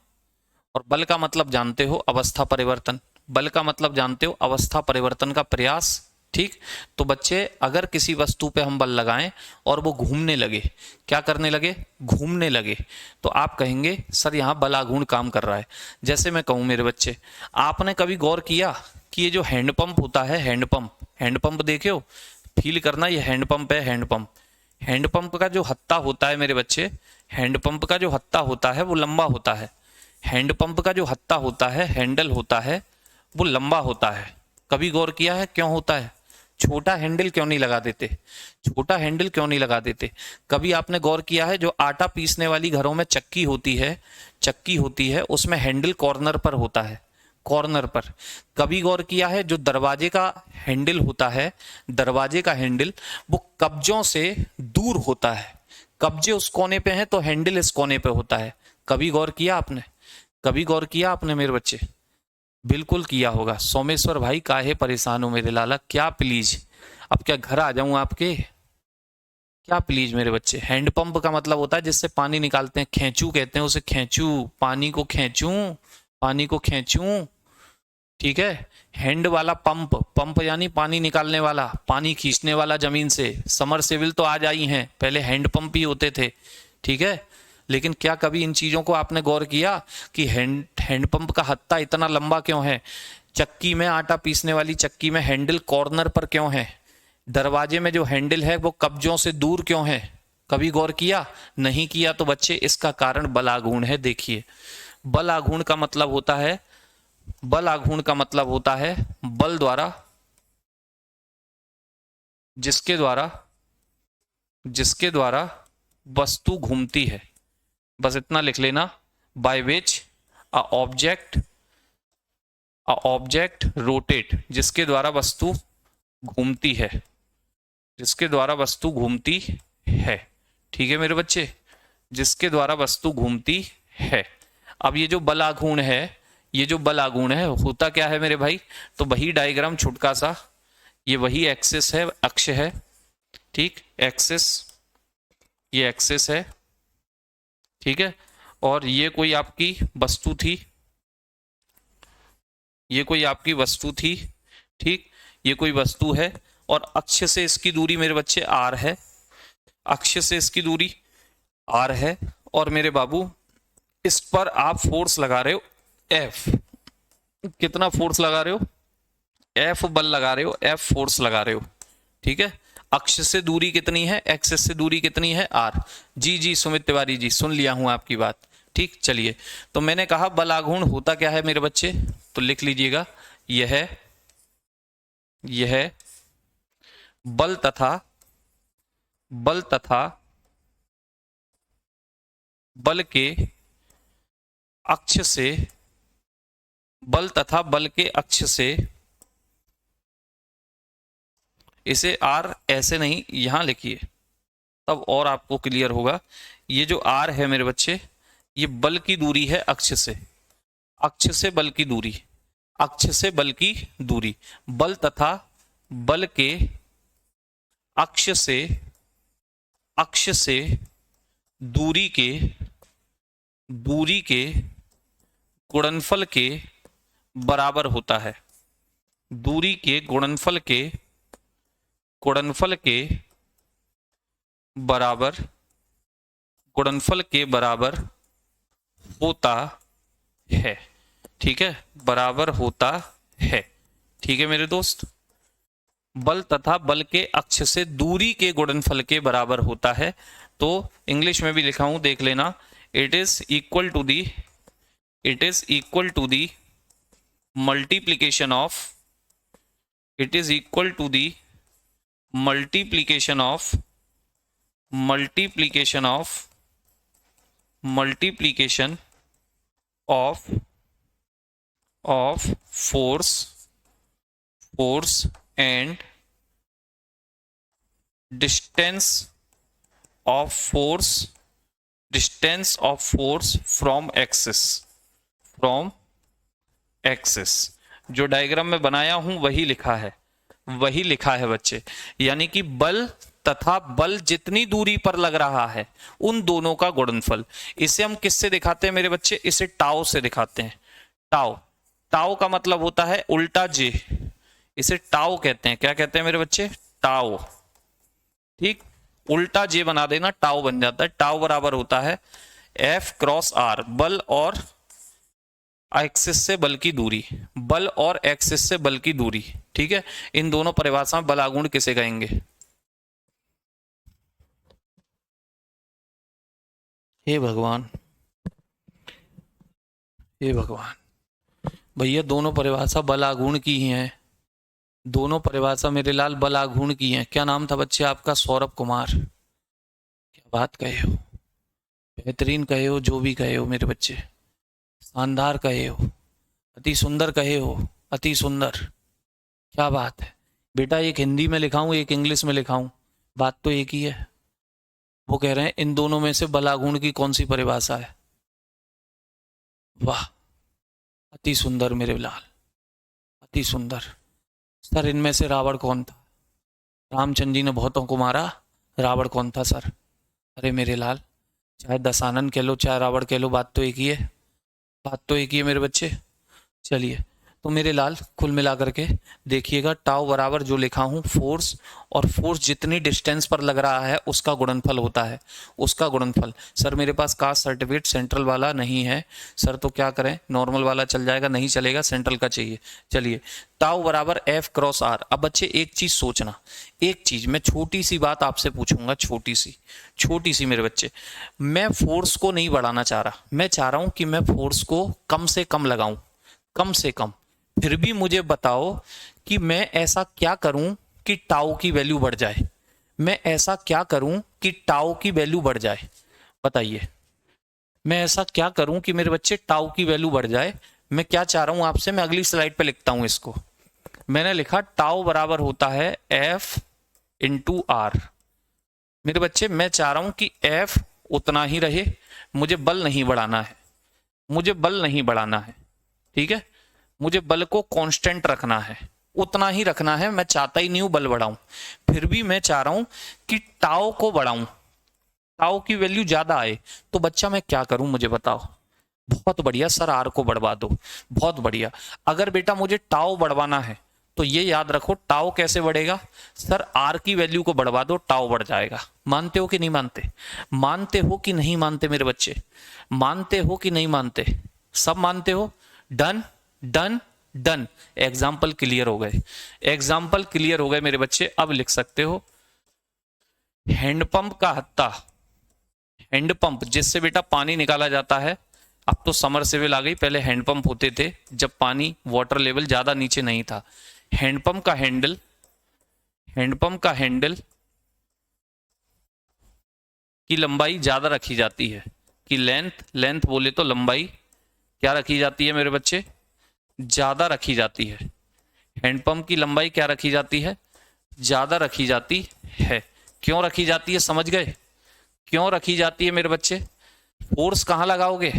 Speaker 1: और बल का मतलब जानते हो अवस्था परिवर्तन, बल का मतलब जानते हो अवस्था परिवर्तन का प्रयास। ठीक, तो बच्चे अगर किसी वस्तु पे हम बल लगाएं और वो घूमने लगे, क्या करने लगे, घूमने लगे, तो आप कहेंगे सर यहाँ बल आघूर्ण काम कर रहा है। जैसे मैं कहूँ मेरे बच्चे, आपने कभी गौर किया कि ये जो हैंडपंप होता है, हैंडपंप, हैंडपंप देखे हो, फील करना, ये हैंडपंप है, हैंडपंप, हैंडपंप का जो हत्था होता है मेरे बच्चे, हैंडपंप का जो हत्था होता है वो लंबा होता है, हैंडपंप का जो हत्था होता है, हैंडल होता है, वो लंबा होता है। कभी गौर किया है क्यों होता है? छोटा हैंडल क्यों नहीं लगा देते, छोटा हैंडल क्यों नहीं लगा देते? कभी आपने गौर किया है जो आटा पीसने वाली घरों में चक्की होती है, चक्की होती है, उसमें हैंडल कॉर्नर पर होता है, कॉर्नर पर। कभी गौर किया है जो दरवाजे का हैंडल होता है, दरवाजे का हैंडल वो कब्जों से दूर होता है, कब्जे उस कोने पे हैं तो हैंडल इस कोने पे होता है। कभी गौर किया आपने, कभी गौर किया आपने मेरे बच्चे? बिल्कुल किया होगा। सोमेश्वर भाई काहे परेशान हो मेरे लाला, क्या प्लीज, अब क्या घर आ जाऊं आपके, क्या प्लीज मेरे बच्चे? हैंडपंप का मतलब होता है जिससे पानी निकालते हैं, खेचू कहते हैं उसे, खेचू, पानी को खेचूं, पानी को खेचूं। ठीक है। हैंड वाला पंप, पंप यानी पानी निकालने वाला, पानी खींचने वाला जमीन से। समरसेबिल तो आज आई हैं, पहले हैंड पंप ही होते थे। ठीक है, लेकिन क्या कभी इन चीजों को आपने गौर किया कि हैंड पंप का हत्था इतना लंबा क्यों है? चक्की में, आटा पीसने वाली चक्की में हैंडल कॉर्नर पर क्यों है? दरवाजे में जो हैंडल है वो कब्जों से दूर क्यों है? कभी गौर किया? नहीं किया तो बच्चे इसका कारण बलागुण है। देखिए, बलागुण का मतलब होता है, बल आघूर्ण का मतलब होता है बल द्वारा, जिसके द्वारा वस्तु घूमती है। बस इतना लिख लेना, by which a object rotate, जिसके द्वारा वस्तु घूमती है, जिसके द्वारा वस्तु घूमती है। ठीक है मेरे बच्चे, जिसके द्वारा वस्तु घूमती है। अब ये जो बल आघूर्ण है, ये जो बल आघूर्ण है होता क्या है मेरे भाई? तो वही डायग्राम छुटका सा, ये वही एक्सिस है, अक्ष है। ठीक, एक्सिस, ये एक्सिस है। ठीक है, और ये कोई आपकी वस्तु थी, ये कोई आपकी वस्तु थी। ठीक, ये कोई वस्तु है और अक्ष से इसकी दूरी मेरे बच्चे आर है, अक्ष से इसकी दूरी आर है। और मेरे बाबू इस पर आप फोर्स लगा रहे हो एफ। कितना फोर्स लगा रहे हो? एफ बल लगा रहे हो, एफ फोर्स लगा रहे हो। ठीक है, अक्ष से दूरी कितनी है? एक्सिस से दूरी कितनी है? आर। जी जी सुमित तिवारी जी, सुन लिया हूं आपकी बात। ठीक, चलिए, तो मैंने कहा बल आघूर्ण होता क्या है मेरे बच्चे? तो लिख लीजिएगा, यह बल तथा बल के अक्ष से, बल तथा बल के अक्ष से, इसे आर ऐसे नहीं, यहां लिखिए तब और आपको क्लियर होगा। ये जो आर है मेरे बच्चे, ये बल की दूरी है अक्ष से, अक्ष से बल की दूरी, अक्ष से बल की दूरी। बल तथा बल के अक्ष से दूरी के गुणनफल के बराबर होता है। दूरी के गुणनफल के बराबर होता है। ठीक है, बराबर होता है। ठीक है मेरे दोस्त, बल तथा बल के अक्ष से दूरी के गुणनफल के बराबर होता है। तो इंग्लिश में भी लिखा हूं, देख लेना, it is equal to the multiplication of force and distance of force from axis। जो डायग्राम में बनाया हूं वही लिखा है बच्चे, यानी कि बल तथा बल जितनी दूरी पर लग रहा है उन दोनों का गुणनफल। इसे हम किससे दिखाते हैं मेरे बच्चे? इसे टाउ से दिखाते हैं। टाउ का मतलब होता है उल्टा जे, इसे टाउ कहते हैं। क्या कहते हैं मेरे बच्चे? टाउ। ठीक, उल्टा जे बना देना, टाउ बन जाता है। टाउ बराबर होता है एफ क्रॉस आर, बल और एक्सिस से बल की दूरी, बल और एक्सिस से बल की दूरी। ठीक है, इन दोनों परिभाषा में बल आघूर्ण किसे कहेंगे? हे भगवान, हे भगवान, भैया दोनों परिभाषा बल आघूर्ण की ही हैं, दोनों परिभाषा मेरे लाल बल आघूर्ण की हैं। क्या नाम था बच्चे आपका? सौरभ कुमार। क्या बात कहे हो, बेहतरीन कहे हो, जो भी कहे हो मेरे बच्चे, शानदार कहे हो, अति सुंदर कहे हो, अति सुंदर। क्या बात है बेटा, एक हिंदी में लिखाऊं एक इंग्लिश में लिखाऊं, बात तो एक ही है। वो कह रहे हैं इन दोनों में से बल आघूर्ण की कौन सी परिभाषा है? वाह, अति सुंदर मेरे लाल, अति सुंदर। सर इनमें से रावण कौन था? रामचंद्र जी ने बहुतों को मारा, रावण कौन था सर? अरे मेरे लाल, चाहे दशानन कह लो चाहे रावण कह लो, बात तो एक ही है, बात तो एक ही है मेरे बच्चे। चलिए, तो मेरे लाल कुल मिला करके देखिएगा, टाउ बराबर जो लिखा हूं फोर्स, और फोर्स जितनी डिस्टेंस पर लग रहा है उसका गुणनफल होता है, उसका गुणनफल। सर मेरे पास कास्ट सर्टिफिकेट सेंट्रल वाला नहीं है सर, तो क्या करें, नॉर्मल वाला चल जाएगा? नहीं चलेगा, सेंट्रल का चाहिए। चलिए, टाउ बराबर F क्रॉस R। अब बच्चे एक चीज सोचना, एक चीज मैं छोटी सी बात आपसे पूछूंगा, छोटी सी मेरे बच्चे, मैं फोर्स को नहीं बढ़ाना चाह रहा, मैं चाह रहा हूं कि मैं फोर्स को कम से कम लगाऊं, कम से कम। फिर भी मुझे बताओ कि मैं ऐसा क्या करूं कि टाउ की वैल्यू बढ़ जाए, मैं ऐसा क्या करूं कि टाउ की वैल्यू बढ़ जाए, बताइए। मैं ऐसा क्या करूं कि मेरे बच्चे टाउ की वैल्यू बढ़ जाए? मैं क्या चाह रहा हूं आपसे, मैं अगली स्लाइड पे लिखता हूं इसको। मैंने लिखा टाउ बराबर होता है F इंटू आर। मेरे बच्चे मैं चाह रहा हूं कि F उतना ही रहे, मुझे बल नहीं बढ़ाना है, मुझे बल नहीं बढ़ाना है, ठीक है, मुझे बल को कांस्टेंट रखना है, उतना ही रखना है, मैं चाहता ही नहीं हूं बल बढ़ाऊं। फिर भी मैं चाह रहा हूं कि टाउ को बढ़ाऊं, टाउ की वैल्यू ज्यादा आए, तो बच्चा मैं क्या करूं मुझे बताओ? बहुत बढ़िया सर, आर को बढ़वा दो, बहुत बढ़िया। अगर बेटा मुझे टाउ बढ़वाना है तो ये याद रखो, टाउ कैसे बढ़ेगा सर? आर की वैल्यू को बढ़वा दो, टाउ बढ़ जाएगा। मानते हो कि नहीं मानते? मानते हो कि नहीं मानते मेरे बच्चे? मानते हो कि नहीं मानते? सब मानते हो? Done done done. Example clear हो गए, एग्जाम्पल क्लियर हो गए मेरे बच्चे। अब लिख सकते हो हैंडपंप का हत्था, हैंडपंप जिससे बेटा पानी निकाला जाता है। अब तो समरसेबल आ गई, पहले हैंडपंप होते थे जब पानी वाटर लेवल ज्यादा नीचे नहीं था। हैंडपंप का हैंडल, हैंडपंप का हैंडल की लंबाई ज्यादा रखी जाती है, कि लेंथ बोले तो लंबाई क्या रखी जाती है मेरे बच्चे? ज्यादा रखी जाती है। हैंडपंप की लंबाई क्या रखी जाती है? ज्यादा रखी जाती है। क्यों रखी जाती है, समझ गए? क्यों रखी जाती है मेरे बच्चे? फोर्स कहां लगाओगे?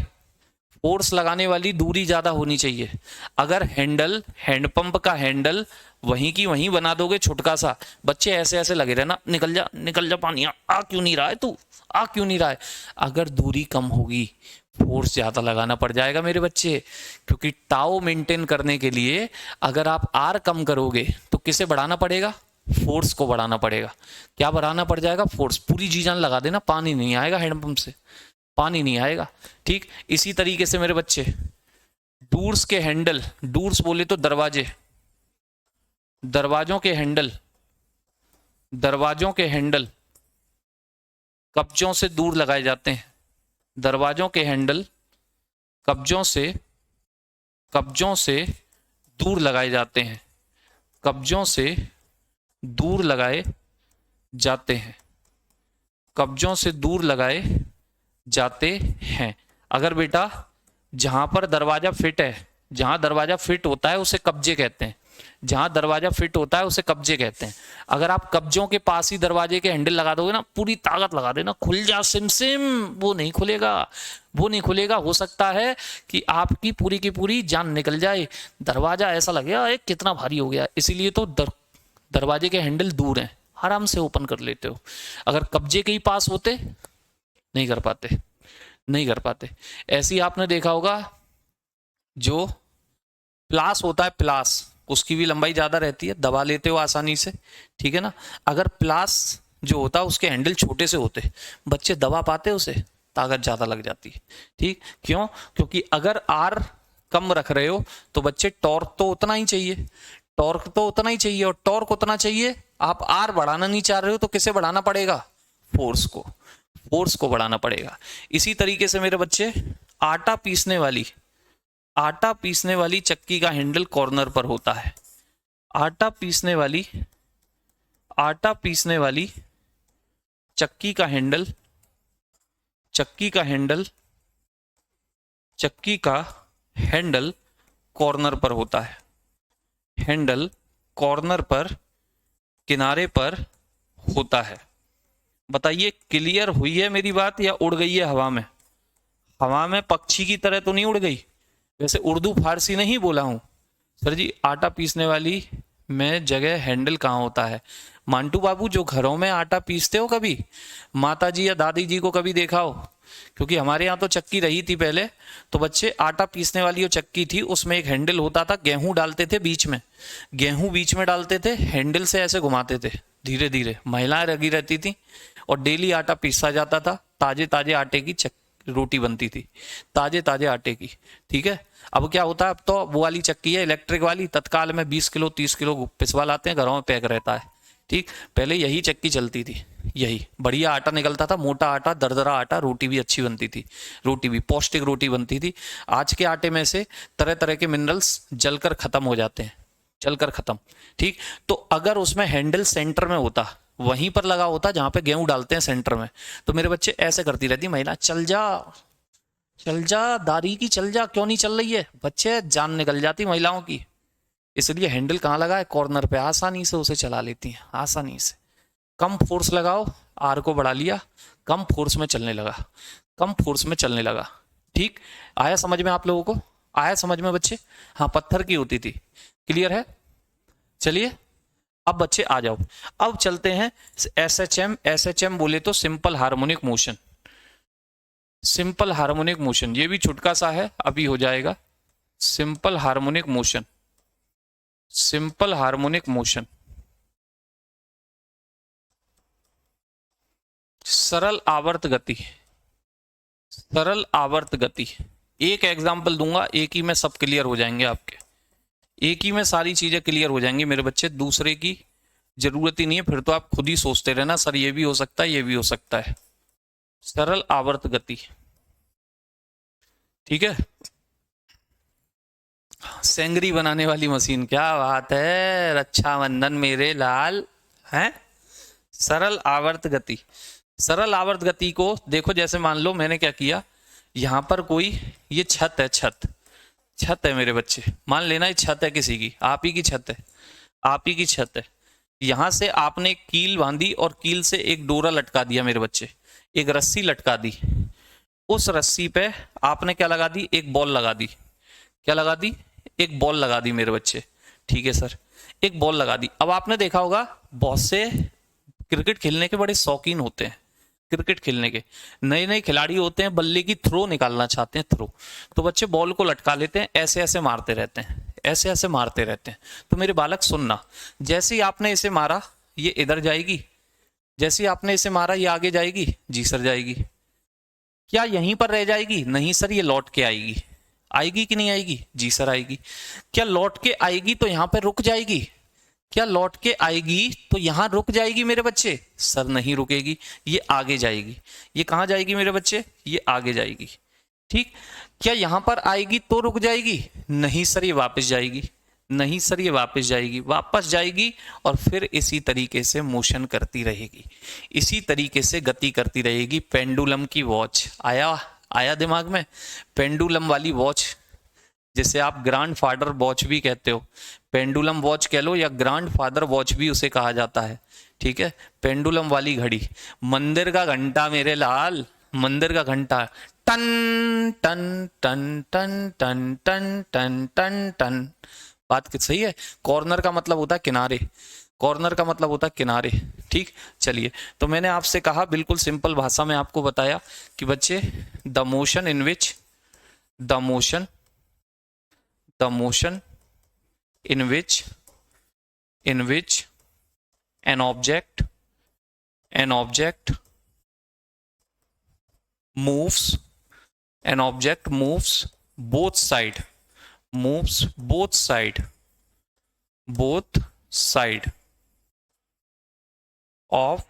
Speaker 1: फोर्स लगाने वाली दूरी ज्यादा होनी चाहिए। अगर हैंडल, हैंडपंप का हैंडल वहीं की वहीं बना दोगे छोटका सा, बच्चे ऐसे ऐसे लगे रहना, निकल जा पानी, आ क्यों नहीं रहा है तू, आ क्यों नहीं रहा है? अगर दूरी कम होगी, फोर्स ज्यादा लगाना पड़ जाएगा मेरे बच्चे, क्योंकि टाउ मेंटेन करने के लिए अगर आप आर कम करोगे तो किसे बढ़ाना पड़ेगा? फोर्स को बढ़ाना पड़ेगा। क्या बढ़ाना पड़ जाएगा? फोर्स। पूरी जी जान लगा देना, पानी नहीं आएगा हैंडपंप से, पानी नहीं आएगा। ठीक इसी तरीके से मेरे बच्चे डूर्स के हैंडल, डूर्स बोले तो दरवाजे, दरवाजों के हैंडल, दरवाजों के हैंडल कब्जों से दूर लगाए जाते हैं। दरवाजों के हैंडल कब्जों से दूर लगाए जाते हैं, कब्जों से दूर लगाए जाते हैं, कब्जों से दूर लगाए जाते हैं। अगर बेटा जहां पर दरवाजा फिट है, जहां दरवाजा फिट होता है उसे कब्जे कहते हैं, जहां दरवाजा फिट होता है उसे कब्जे कहते हैं। अगर आप कब्जों के पास ही दरवाजे के हैंडल लगा दोगे ना, पूरी ताकत लगा देना, खुल जा सिम सिम, वो नहीं खुलेगा, वो नहीं खुलेगा। हो सकता है कि आपकी पूरी की पूरी जान निकल जाए, दरवाजा ऐसा लगेगा एक कितना भारी हो गया। इसीलिए तो दरवाजे के हैंडल दूर हैं, आराम से ओपन कर लेते हो। अगर कब्जे के ही पास होते नहीं कर पाते, नहीं कर पाते। ऐसे ही आपने देखा होगा जो प्लास होता है, प्लास, उसकी भी लंबाई ज्यादा रहती है, दबा लेते हो आसानी से, ठीक है ना। अगर प्लास जो होता है उसके हैंडल छोटे से होते, बच्चे दबा पाते उसे, ताकत ज्यादा लग जाती है। ठीक क्यों? क्योंकि अगर आर कम रख रहे हो तो बच्चे टॉर्क तो उतना ही चाहिए, टॉर्क तो उतना ही चाहिए, और टॉर्क उतना चाहिए, आप आर बढ़ाना नहीं चाह रहे हो तो किसे बढ़ाना पड़ेगा? फोर्स को, फोर्स को बढ़ाना पड़ेगा। इसी तरीके से मेरे बच्चे आटा पीसने वाली, आटा पीसने वाली चक्की का हैंडल कॉर्नर पर होता है। आटा पीसने वाली, आटा पीसने वाली चक्की का हैंडल, चक्की का हैंडल, चक्की का हैंडल कॉर्नर पर होता है। हैंडल कॉर्नर पर, किनारे पर होता है। बताइए क्लियर हुई है मेरी बात या उड़ गई है हवा में? हवा में पक्षी की तरह तो नहीं उड़ गई? वैसे उर्दू फारसी नहीं बोला हूं सर जी। आटा पीसने वाली में जगह हैंडल कहाँ होता है? मांटू बाबू, जो घरों में आटा पीसते हो, कभी माता जी या दादी जी को कभी देखा हो? क्योंकि हमारे यहाँ तो चक्की रही थी पहले, तो बच्चे आटा पीसने वाली जो चक्की थी उसमें एक हैंडल होता था, गेहूं डालते थे बीच में, गेहूं बीच में डालते थे, हैंडल से ऐसे घुमाते थे धीरे धीरे, महिलाएं लगी रहती थी और डेली आटा पीसा जाता था, ताजे ताजे आटे की रोटी बनती थी, ताजे ताजे आटे की। ठीक है, अब क्या होता है, अब तो वो वाली चक्की है इलेक्ट्रिक वाली, तत्काल में 20 किलो 30 किलो पिसवा लाते हैं, घरों में पैक रहता है। ठीक, पहले यही चक्की चलती थी, यही बढ़िया आटा निकलता था, मोटा आटा, दरदरा आटा, रोटी भी अच्छी बनती थी, रोटी भी पौष्टिक रोटी बनती थी। आज के आटे में से तरह तरह के मिनरल्स जलकर खत्म हो जाते हैं, जलकर खत्म। ठीक, तो अगर उसमें हैंडल सेंटर में होता, वहीं पर लगा होता जहां पे गेहूं डालते हैं सेंटर में, तो मेरे बच्चे ऐसे करती रहती महिला, चल जा चल जा दारी की, चल जा, क्यों नहीं चल रही है, बच्चे जान निकल जाती महिलाओं की। इसलिए हैंडल कहाँ लगा है? कॉर्नर पे, आसानी से उसे चला लेती हैं, आसानी से। कम फोर्स लगाओ, आर को बढ़ा लिया, कम फोर्स में चलने लगा, कम फोर्स में चलने लगा। ठीक, आया समझ में आप लोगों को? आया समझ में बच्चे? हाँ, पत्थर की होती थी। क्लियर है? चलिए अब बच्चे आ जाओ, अब चलते हैं एसएचएम। एसएचएम बोले तो simple harmonic motion, simple harmonic motion, ये भी छुटका सा है, अभी हो जाएगा। Simple harmonic motion, simple harmonic motion, सरल आवर्त गति, सरल आवर्त गति। एक एग्जांपल दूंगा, एक ही में सब क्लियर हो जाएंगे आपके, एक ही में सारी चीजें क्लियर हो जाएंगी मेरे बच्चे, दूसरे की जरूरत ही नहीं है, फिर तो आप खुद ही सोचते रहना सर ये भी हो सकता है, ये भी हो सकता है। सरल आवर्त गति, ठीक है। सेंगरी बनाने वाली मशीन, क्या बात है, रक्षाबंधन मेरे लाल हैं। सरल आवर्त गति, सरल आवर्त गति को देखो, जैसे मान लो मैंने क्या किया, यहां पर कोई ये छत है, छत, छत है मेरे बच्चे, मान लेना ये छत है किसी की, आप ही की छत है, आप ही की छत है। यहां से आपने कील बांधी और कील से एक डोरा लटका दिया मेरे बच्चे, एक रस्सी लटका दी, उस रस्सी पे आपने क्या लगा दी, एक बॉल लगा दी, क्या लगा दी, एक बॉल लगा दी मेरे बच्चे। ठीक है सर, एक बॉल लगा दी। अब आपने देखा होगा बहुत से क्रिकेट खेलने के बड़े शौकीन होते हैं, क्रिकेट खेलने के नए नए खिलाड़ी होते हैं, बल्ले की थ्रो निकालना चाहते हैं, थ्रो, तो बच्चे बॉल को लटका लेते हैं, ऐसे ऐसे मारते रहते हैं, ऐसे ऐसे मारते रहते हैं। तो मेरे बालक सुनना, जैसे ही आपने इसे मारा ये इधर जाएगी, जैसे ही आपने इसे मारा ये आगे जाएगी, जी सर जाएगी। क्या यहीं पर रह जाएगी? नहीं सर, ये लौट के आएगी। आएगी कि नहीं आएगी? जी सर आएगी। क्या लौट के आएगी तो यहां पर रुक जाएगी? क्या लौट के आएगी तो यहां रुक जाएगी मेरे बच्चे? सर नहीं रुकेगी, ये आगे जाएगी। ये कहां जाएगी मेरे बच्चे? ये आगे जाएगी। ठीक, क्या यहां पर आएगी तो रुक जाएगी? नहीं सर, ये वापस जाएगी। नहीं सर, ये वापस जाएगी, वापस जाएगी और फिर इसी तरीके से मोशन करती रहेगी, इसी तरीके से गति करती रहेगी। पेंडुलम की वॉच, आया आया दिमाग में? पेंडुलम वाली वॉच, जिसे आप ग्रैंड फादर वॉच भी कहते हो, पेंडुलम वॉच कह लो या ग्रैंड फादर वॉच भी उसे कहा जाता है। ठीक है, पेंडुलम वाली घड़ी, मंदिर का घंटा मेरे लाल, मंदिर का घंटा, टन टन टन टन टन टन टन टन टन। बात सही है। कॉर्नर का मतलब होता है किनारे, कॉर्नर का मतलब होता है किनारे। ठीक, चलिए, तो मैंने आपसे कहा, बिल्कुल सिंपल भाषा में आपको बताया कि बच्चे the motion in which, the motion, the motion in which an object moves, an object moves both side, moves both side, both side of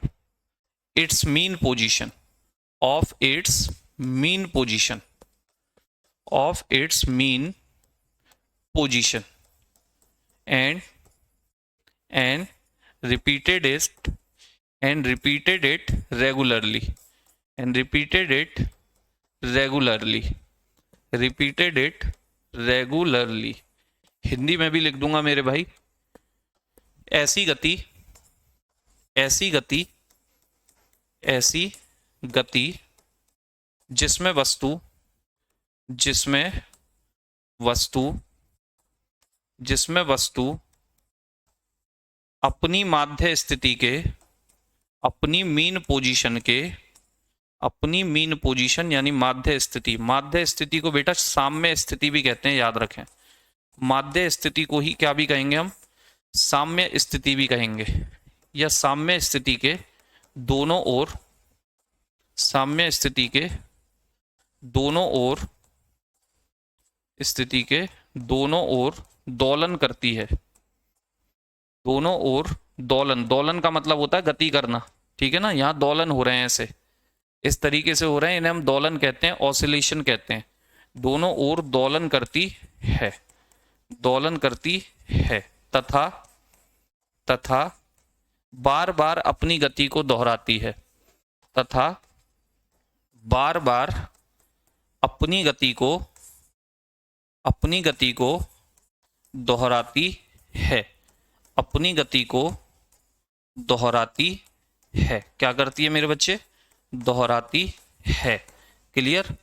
Speaker 1: its mean position, of its mean position, of its mean position, and repeated it, and repeated it regularly, and repeated it regularly, repeated it regularly। Hindi में भी लिख दूंगा मेरे भाई, ऐसी गति, ऐसी गति, ऐसी गति जिसमें वस्तु, जिसमें वस्तु, जिसमें वस्तु अपनी माध्य स्थिति के, अपनी मीन पोजीशन के, अपनी मीन पोजीशन यानी माध्य स्थिति, माध्य स्थिति को बेटा साम्य स्थिति भी कहते हैं, याद रखें। माध्य स्थिति को ही क्या भी कहेंगे हम, साम्य स्थिति भी कहेंगे, या साम्य स्थिति के दोनों ओर, साम्य स्थिति के दोनों ओर, स्थिति के दोनों ओर दोलन करती है। दोनों ओर दोलन, दोलन का मतलब होता है गति करना, ठीक है ना। यहाँ दोलन हो रहे हैं, ऐसे इस तरीके से हो रहे हैं, इन्हें हम दोलन कहते हैं, ऑसिलेशन कहते हैं। दोनों ओर दोलन करती है, दोलन करती है, तथा बार बार अपनी गति को दोहराती है, तथा बार बार अपनी गति को दोहराती है, अपनी गति को दोहराती है। क्या करती है मेरे बच्चे, दोहराती है। क्लियर,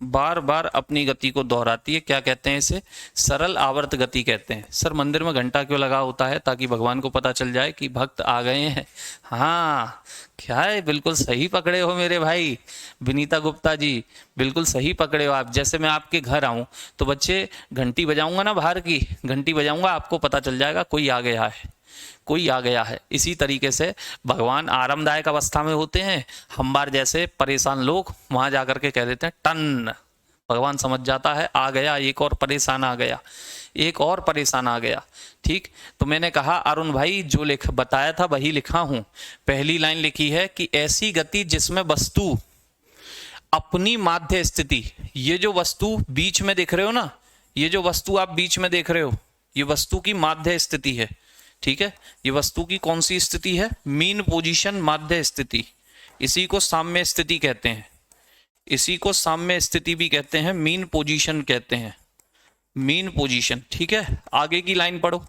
Speaker 1: बार बार अपनी गति को दोहराती है। क्या कहते हैं इसे, सरल आवर्त गति कहते हैं। सर मंदिर में घंटा क्यों लगा होता है, ताकि भगवान को पता चल जाए कि भक्त आ गए हैं। हाँ क्या है, बिल्कुल सही पकड़े हो मेरे भाई विनीता गुप्ता जी, बिल्कुल सही पकड़े हो आप। जैसे मैं आपके घर आऊं तो बच्चे घंटी बजाऊंगा ना, बाहर की घंटी बजाऊंगा, आपको पता चल जाएगा कोई आ गया है, कोई आ गया है। इसी तरीके से भगवान आरामदायक अवस्था में होते हैं, हम बार जैसे परेशान लोग वहां जाकर के कह देते हैं टन, भगवान समझ जाता है आ गया, एक और परेशान आ गया, एक और परेशान आ गया। ठीक, तो मैंने कहा अरुण भाई जो लिख बताया था वही लिखा हूं। पहली लाइन लिखी है कि ऐसी गति जिसमें वस्तु अपनी माध्य स्थिति, ये जो वस्तु बीच में देख रहे हो ना, ये जो वस्तु आप बीच में देख रहे हो, ये वस्तु की माध्य स्थिति है। ठीक है, ये वस्तु की कौन सी स्थिति है, मीन पोजीशन माध्य स्थिति, इसी को साम्य स्थिति कहते हैं, इसी को साम्य स्थिति भी कहते हैं, मीन पोजीशन कहते हैं, मीन पोजीशन। ठीक है, आगे की लाइन पढ़ो,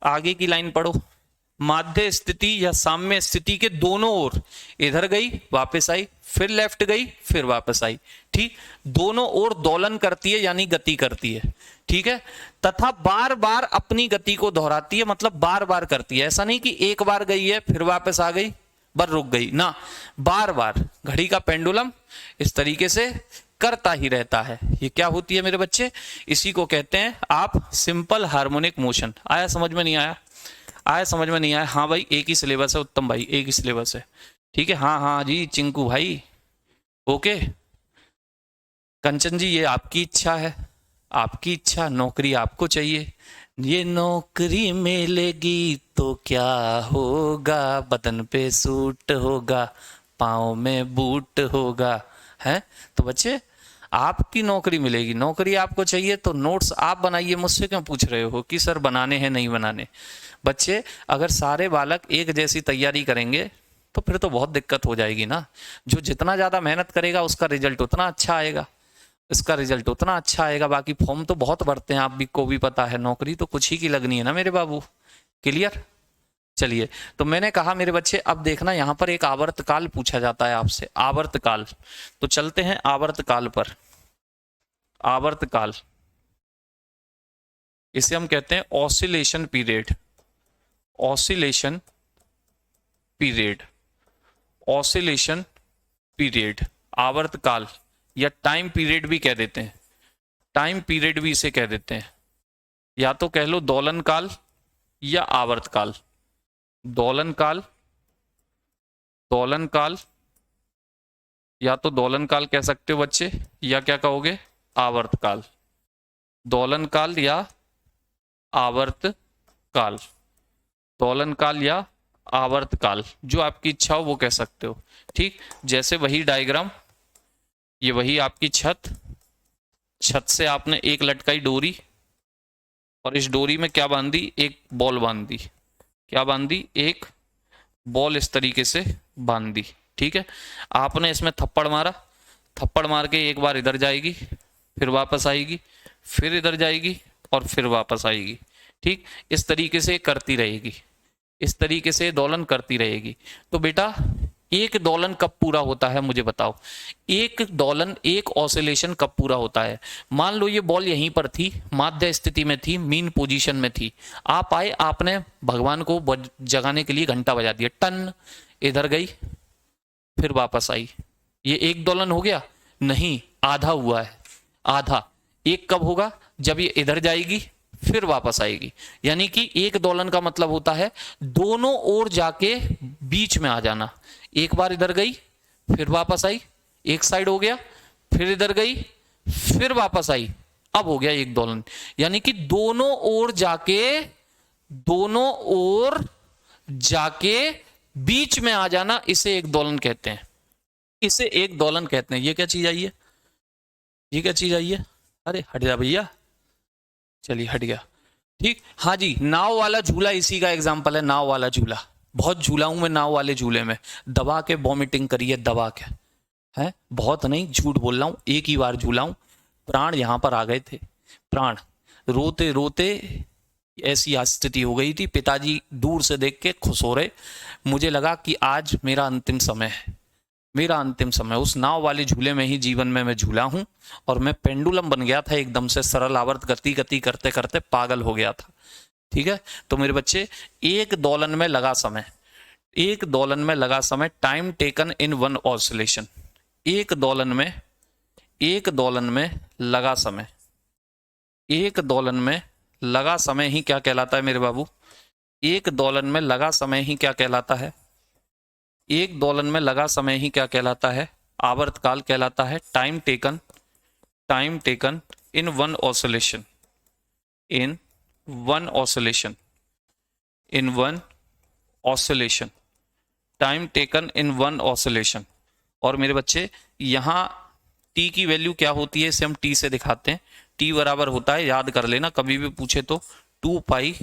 Speaker 1: आगे की लाइन पढ़ो। माध्य स्थिति या साम्य स्थिति के दोनों ओर, इधर गई वापस आई, फिर लेफ्ट गई फिर वापस आई, ठीक, दोनों ओर दोलन करती है यानी गति करती है। ठीक है, तथा बार बार अपनी गति को दोहराती है, मतलब बार बार करती है। ऐसा नहीं कि एक बार गई है फिर वापस आ गई, बर रुक गई ना, बार बार घड़ी का पेंडुलम इस तरीके से करता ही रहता है। ये क्या होती है मेरे बच्चे, इसी को कहते हैं आप सिंपल हार्मोनिक मोशन। आया समझ में, नहीं आया, आया समझ में नहीं आया। हाँ भाई एक ही सिलेबस है उत्तम भाई, एक ही सिलेबस है। ठीक है, हाँ हाँ जी चिंकू भाई, ओके। कंचन जी ये आपकी इच्छा है, आपकी इच्छा, नौकरी आपको चाहिए, ये नौकरी मिलेगी तो क्या होगा, बदन पे सूट होगा, पाँव में बूट होगा, है। तो बच्चे आपकी नौकरी मिलेगी, नौकरी आपको चाहिए तो नोट्स आप बनाइए, मुझसे क्यों पूछ रहे हो कि सर बनाने हैं नहीं बनाने। बच्चे अगर सारे बालक एक जैसी तैयारी करेंगे तो फिर तो बहुत दिक्कत हो जाएगी ना। जो जितना ज़्यादा मेहनत करेगा उसका रिजल्ट उतना अच्छा आएगा, इसका रिजल्ट उतना अच्छा आएगा। बाकी फॉर्म तो बहुत भरते हैं, आप भी को भी पता है, नौकरी तो कुछ ही की लगनी है ना मेरे बाबू। क्लियर, चलिए। तो मैंने कहा मेरे बच्चे अब देखना यहाँ पर एक आवर्तकाल पूछा जाता है आपसे, आवर्तकाल। तो चलते हैं आवर्तकाल पर। आवर्तकाल इसे हम कहते हैं oscillation period, oscillation period, oscillation period, आवर्तकाल या टाइम पीरियड भी कह देते हैं, टाइम पीरियड भी इसे कह देते हैं। या तो कह लो दोलन काल या आवर्तकाल, दोलन काल, दोलन काल, या तो दोलन काल कह सकते हो बच्चे, या क्या कहोगे आवर्तकाल, दोलन काल या आवर्तकाल, दोलन काल या आवर्तकाल, जो आपकी इच्छा हो वो कह सकते हो। ठीक, जैसे वही डायग्राम, ये वही आपकी छत, छत से आपने एक लटकाई डोरी और इस डोरी में क्या बांधी, एक बॉल बांधी, क्या बांधी, एक बॉल इस तरीके से बांधी। ठीक है, आपने इसमें थप्पड़ मारा, थप्पड़ मार के एक बार इधर जाएगी फिर वापस आएगी, फिर इधर जाएगी और फिर वापस आएगी। ठीक, इस तरीके से करती रहेगी, इस तरीके से दोलन करती रहेगी। तो बेटा एक दोलन कब पूरा होता है मुझे बताओ, एक दोलन, एक ऑसिलेशन कब पूरा होता है। मान लो ये बॉल यहीं पर थी, माध्य स्थिति में थी, मीन पोजीशन में थी, आप आए, आपने भगवान को जगाने के लिए घंटा बजा दिया, टन, इधर गई फिर वापस आई, ये एक दोलन हो गया? नहीं, आधा हुआ है, आधा। एक कब होगा? जब ये इधर जाएगी फिर वापस आएगी। यानी कि एक दोलन का मतलब होता है दोनों ओर जाके बीच में आ जाना। एक बार इधर गई फिर वापस आई, एक साइड हो गया, फिर इधर गई फिर वापस आई, अब हो गया एक दोलन। यानी कि दोनों ओर जाके बीच में आ जाना, इसे एक दोलन कहते हैं, इसे एक दोलन कहते हैं। ये क्या चीज आई है, ये क्या चीज आई है? अरे हट जा भैया, चलिए हट गया, ठीक। हाँ जी, नाव वाला झूला इसी का एग्जांपल है, नाव वाला झूला। बहुत झूला हूं मैं नाव वाले झूले में, दबा के वॉमिटिंग करी है, दबा के, है बहुत नहीं, झूठ बोल रहा हूं, एक ही बार झूला हूं, प्राण यहां पर आ गए थे, प्राण, रोते रोते ऐसी स्थिति हो गई थी, पिताजी दूर से देख के खुश हो रहे, मुझे लगा कि आज मेरा अंतिम समय है, मेरा अंतिम समय। उस नाव वाले झूले में ही जीवन में मैं झूला हूं, और मैं पेंडुलम बन गया था एकदम से, सरल आवर्त गति गति करते करते पागल हो गया था, ठीक है। तो मेरे बच्चे, एक दोलन में लगा समय, एक दोलन में लगा समय, time taken in one oscillation, एक दोलन में लगा समय, एक दोलन में लगा समय ही क्या कहलाता है मेरे बाबू? एक दोलन में लगा समय ही क्या कहलाता है? एक दोलन में लगा समय ही क्या कहलाता है? आवर्तकाल कहलाता है। Time taken in one oscillation, in one oscillation, in one oscillation, time taken in one oscillation. और मेरे बच्चे, यहां टी की वैल्यू क्या होती है, इसे हम टी से दिखाते हैं। टी बराबर होता है, याद कर लेना, कभी भी पूछे तो 2 पाई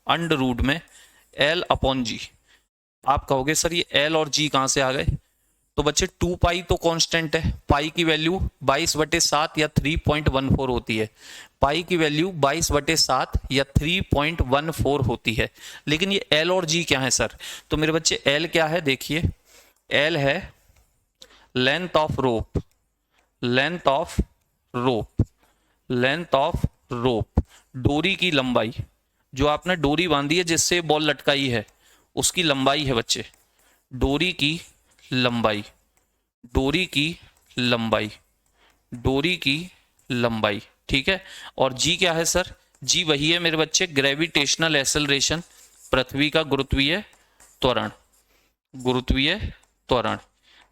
Speaker 1: अंडर रूट में एल अपॉन जी। आप कहोगे सर ये एल और जी कहां से आ गए? तो बच्चे 2 पाई तो कांस्टेंट है, पाई की वैल्यू 22/7 या 3.14 होती है, पाई की वैल्यू 22/7 या 3.14 होती है। लेकिन ये एल और जी क्या है सर? तो मेरे बच्चे एल क्या है, देखिए, एल है length of rope, length of rope, length of rope, डोरी की लंबाई, जो आपने डोरी बांधी है जिससे बॉल लटकाई है उसकी लंबाई है बच्चे, डोरी की लंबाई, डोरी की लंबाई, डोरी की लंबाई, ठीक है। और जी क्या है सर? जी वही है मेरे बच्चे, ग्रेविटेशनल एक्सेलरेशन, पृथ्वी का गुरुत्वीय त्वरण, गुरुत्वीय त्वरण,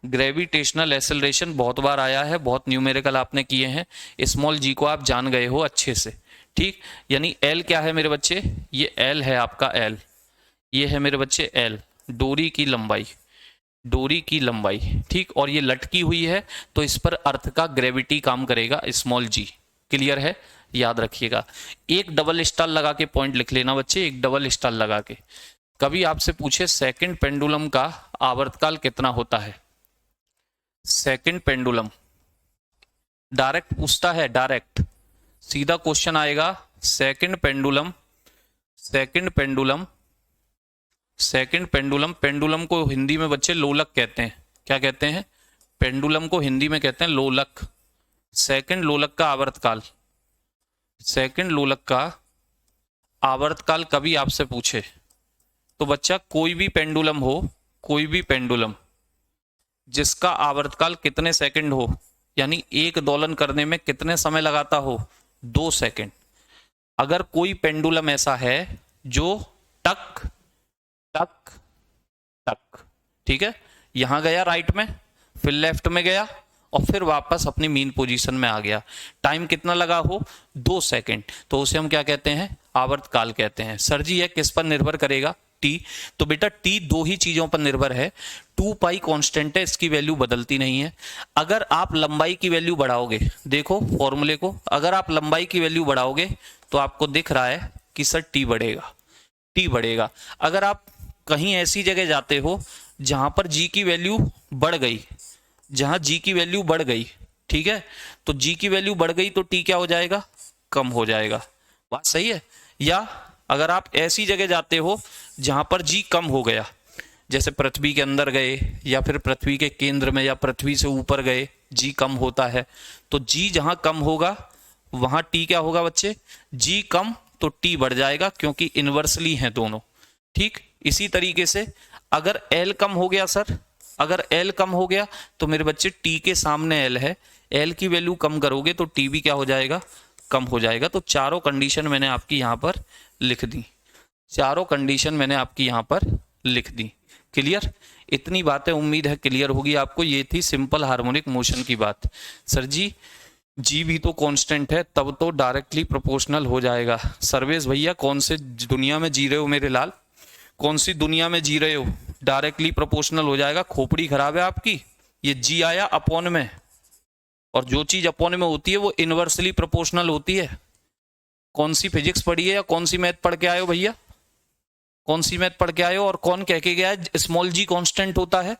Speaker 1: ग्रेविटेशनल एक्सेलरेशन बहुत बार आया है, बहुत न्यूमेरिकल आपने किए हैं, स्मॉल जी को आप जान गए हो अच्छे से, ठीक। यानी एल क्या है मेरे बच्चे? ये एल है आपका, एल, ये है मेरे बच्चे एल, डोरी की लंबाई, डोरी की लंबाई, ठीक। और ये लटकी हुई है तो इस पर अर्थ का ग्रेविटी काम करेगा, स्मॉल जी, क्लियर है, याद रखिएगा। एक डबल स्टार लगा के पॉइंट लिख लेना बच्चे, एक डबल स्टार लगा के। कभी आपसे पूछे सेकंड पेंडुलम का आवर्तकाल कितना होता है, सेकंड पेंडुलम, डायरेक्ट पूछता है, डायरेक्ट सीधा क्वेश्चन आएगा, second pendulum, second pendulum, second pendulum, pendulum को हिंदी में बच्चे लोलक कहते हैं, क्या कहते हैं? पेंडुलम को हिंदी में कहते हैं लोलक। सेकंड लोलक का आवर्तकाल, सेकंड लोलक का आवर्तकाल कभी आपसे पूछे तो बच्चा, कोई भी पेंडुलम हो, कोई भी पेंडुलम जिसका आवर्तकाल कितने सेकंड हो, यानी एक दोलन करने में कितने समय लगाता हो, 2 सेकंड। अगर कोई पेंडुलम ऐसा है जो टक टक टक, ठीक है, यहां गया राइट में, फिर लेफ्ट में गया और फिर वापस अपनी मीन पोजीशन में आ गया, टाइम कितना लगा हो, 2 सेकंड, तो उसे हम क्या कहते हैं? आवर्तकाल कहते हैं। सर जी यह किस पर निर्भर करेगा? टी। तो बेटा टी 2 ही चीजों पर निर्भर है, 2 पाई कांस्टेंट है, इसकी वैल्यू बदलती नहीं है। अगर आप लंबाई की वैल्यू बढ़ाओगे, देखो फॉर्मूले को, अगर आप लंबाई की वैल्यू बढ़ाओगे तो आपको दिख रहा है कि सर टी बढ़ेगा, टी बढ़ेगा। अगर आप कहीं ऐसी जगह जाते हो जहां पर जी की वैल्यू बढ़ गई, जहां जी की वैल्यू बढ़ गई, ठीक है, तो जी की वैल्यू बढ़ गई तो टी क्या हो जाएगा? कम हो जाएगा, बात सही है। या अगर आप ऐसी जगह जाते हो जहां पर जी कम हो गया, जैसे पृथ्वी के अंदर गए या फिर पृथ्वी के केंद्र में या पृथ्वी से ऊपर गए, जी कम होता है। तो जी जहां कम होगा वहां टी क्या होगा बच्चे, जी कम तो टी बढ़ जाएगा, क्योंकि इनवर्सली हैं दोनों। ठीक, इसी तरीके से अगर एल कम हो गया सर, अगर एल कम हो गया तो मेरे बच्चे टी के सामने एल है, एल की वैल्यू कम करोगे तो टी भी क्या हो जाएगा, कम हो जाएगा। तो चारों कंडीशन मैंने आपकी यहां पर लिख दी, चारों कंडीशन मैंने आपकी यहां पर लिख दी। क्लियर, इतनी बातें उम्मीद है क्लियर होगी आपको। ये थी सिंपल हार्मोनिक मोशन की बात। सर जी जी भी तो कांस्टेंट है, तब तो डायरेक्टली प्रोपोर्शनल हो जाएगा। सर्वेश भैया कौन से दुनिया में जी रहे हो मेरे लाल, कौन सी दुनिया में जी रहे हो, डायरेक्टली प्रोपोर्शनल हो जाएगा। खोपड़ी खराब है आपकी, ये जी आया अपॉन में, और जो चीज अपॉन में होती है वो इनवर्सली प्रोपोर्शनल होती है। कौन सी फिजिक्स पढ़ी है या कौन सी मैथ पढ़ के आए हो भैया, कौन सी मैथ पढ़ के आए हो? और कौन कह के गया है स्मॉल जी कांस्टेंट होता है,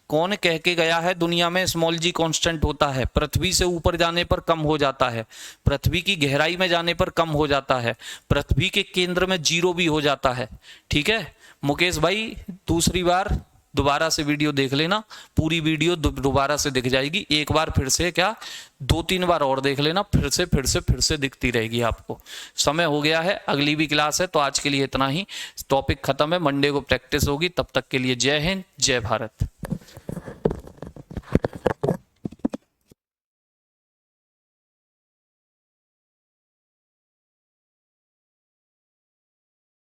Speaker 1: कौन कह के गया है दुनिया में स्मॉल जी कांस्टेंट होता है? पृथ्वी से ऊपर जाने पर कम हो जाता है, पृथ्वी की गहराई में जाने पर कम हो जाता है, पृथ्वी के केंद्र में जीरो भी हो जाता है। ठीक है मुकेश भाई, दूसरी बार दोबारा से वीडियो देख लेना, पूरी वीडियो दोबारा से दिख जाएगी। एक बार फिर से क्या, 2-3 बार और देख लेना, फिर से दिखती रहेगी आपको। समय हो गया है, अगली भी क्लास है, तो आज के लिए इतना ही। टॉपिक खत्म है, मंडे को प्रैक्टिस होगी। तब तक के लिए जय हिंद, जय भारत।